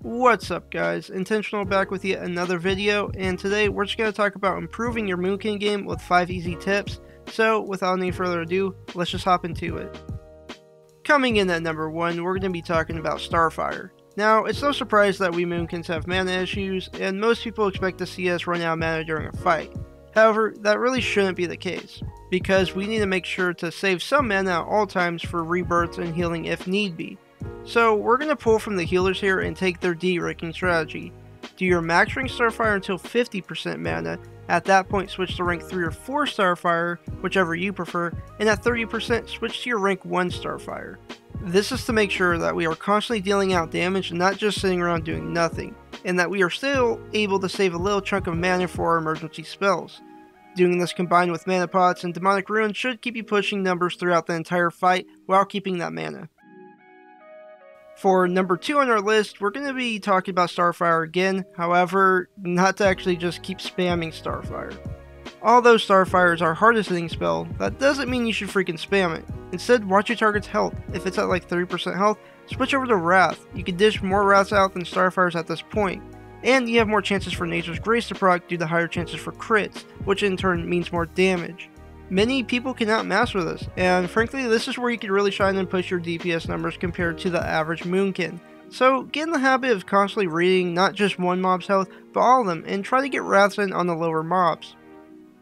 What's up guys, Intentional back with yet another video, and today we're just going to talk about improving your Moonkin game with 5 easy tips. So without any further ado, let's just hop into it. Coming in at number 1, we're going to be talking about Starfire. Now, it's no surprise that we Moonkins have mana issues, and most people expect to see us run out of mana during a fight. However, that really shouldn't be the case, because we need to make sure to save some mana at all times for rebirths and healing if need be. So we're going to pull from the healers here and take their de-ranking strategy. Do your max rank Starfire until 50% mana, at that point switch to rank 3 or 4 Starfire, whichever you prefer, and at 30% switch to your rank 1 Starfire. This is to make sure that we are constantly dealing out damage and not just sitting around doing nothing, and that we are still able to save a little chunk of mana for our emergency spells. Doing this combined with mana pots and demonic ruin should keep you pushing numbers throughout the entire fight while keeping that mana. For number 2 on our list, we're going to be talking about Starfire again, however, not to actually just keep spamming Starfire. Although Starfire is our hardest hitting spell, that doesn't mean you should freaking spam it. Instead, watch your target's health. If it's at like 30% health, switch over to Wrath. You can dish more Wraths out than Starfires at this point. And you have more chances for Nature's Grace to proc due to higher chances for crits, which in turn means more damage. Many people cannot master this, and frankly this is where you can really shine and push your DPS numbers compared to the average Moonkin. So get in the habit of constantly reading not just one mob's health, but all of them, and try to get Wraths in on the lower mobs.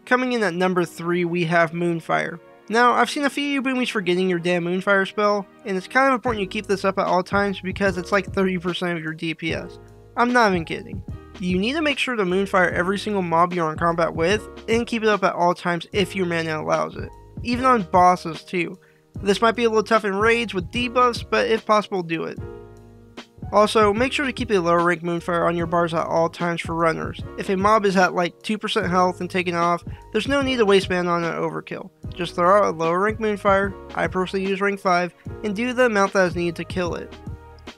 Coming in at number 3, we have Moonfire. Now, I've seen a few of you boomies forgetting your damn Moonfire spell, and it's kind of important you keep this up at all times because it's like 30% of your DPS. I'm not even kidding. You need to make sure to Moonfire every single mob you're in combat with, and keep it up at all times if your mana allows it. Even on bosses too. This might be a little tough in raids with debuffs, but if possible do it. Also, make sure to keep a lower rank Moonfire on your bars at all times for runners. If a mob is at like 2% health and taken off, there's no need to waste mana on an overkill. Just throw out a lower rank Moonfire, I personally use rank 5, and do the amount that is needed to kill it.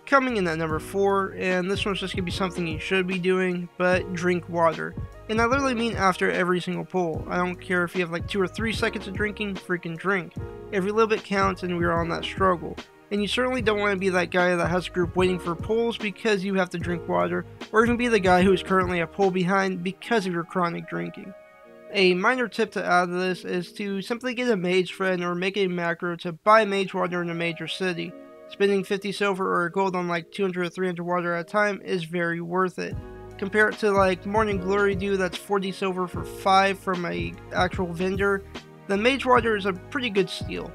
Coming in at number 4, and this one's just going to be something you should be doing, but drink water. And I literally mean after every single pull. I don't care if you have like 2 or 3 seconds of drinking, freaking drink. Every little bit counts and we're on that struggle. And you certainly don't want to be that guy that has a group waiting for pulls because you have to drink water, or even be the guy who is currently a pull behind because of your chronic drinking. A minor tip to add to this is to simply get a mage friend or make a macro to buy mage water in a major city. Spending 50 silver or gold on like 200 or 300 water at a time is very worth it. Compare it to like Morning Glory Dew that's 40 silver for 5 from a actual vendor. The mage water is a pretty good steal.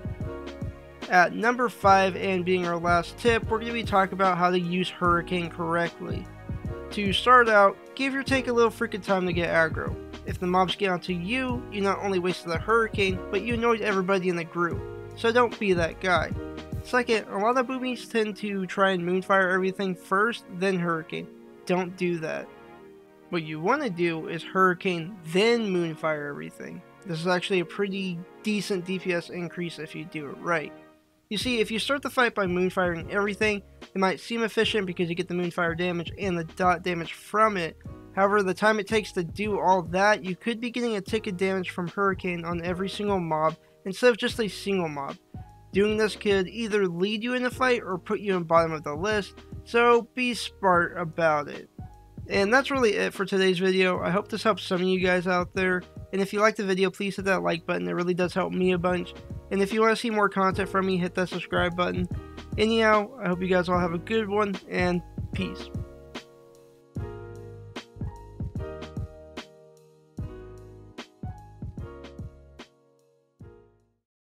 At number 5, and being our last tip, we're going to be talking about how to use Hurricane correctly. To start out, give your tank a little freaking time to get aggro. If the mobs get onto you, you not only wasted the Hurricane, but you annoyed everybody in the group. So don't be that guy. Second, a lot of boomies tend to try and Moonfire everything first, then Hurricane. Don't do that. What you want to do is Hurricane, then Moonfire everything. This is actually a pretty decent DPS increase if you do it right. You see, if you start the fight by Moonfiring everything, it might seem efficient because you get the Moonfire damage and the dot damage from it. However, the time it takes to do all that, you could be getting a tick of damage from Hurricane on every single mob instead of just a single mob. Doing this could either lead you in a fight or put you in bottom of the list, so be smart about it. And that's really it for today's video. I hope this helps some of you guys out there. And if you liked the video, please hit that like button. It really does help me a bunch. And if you want to see more content from me, hit that subscribe button. Anyhow, I hope you guys all have a good one, and peace.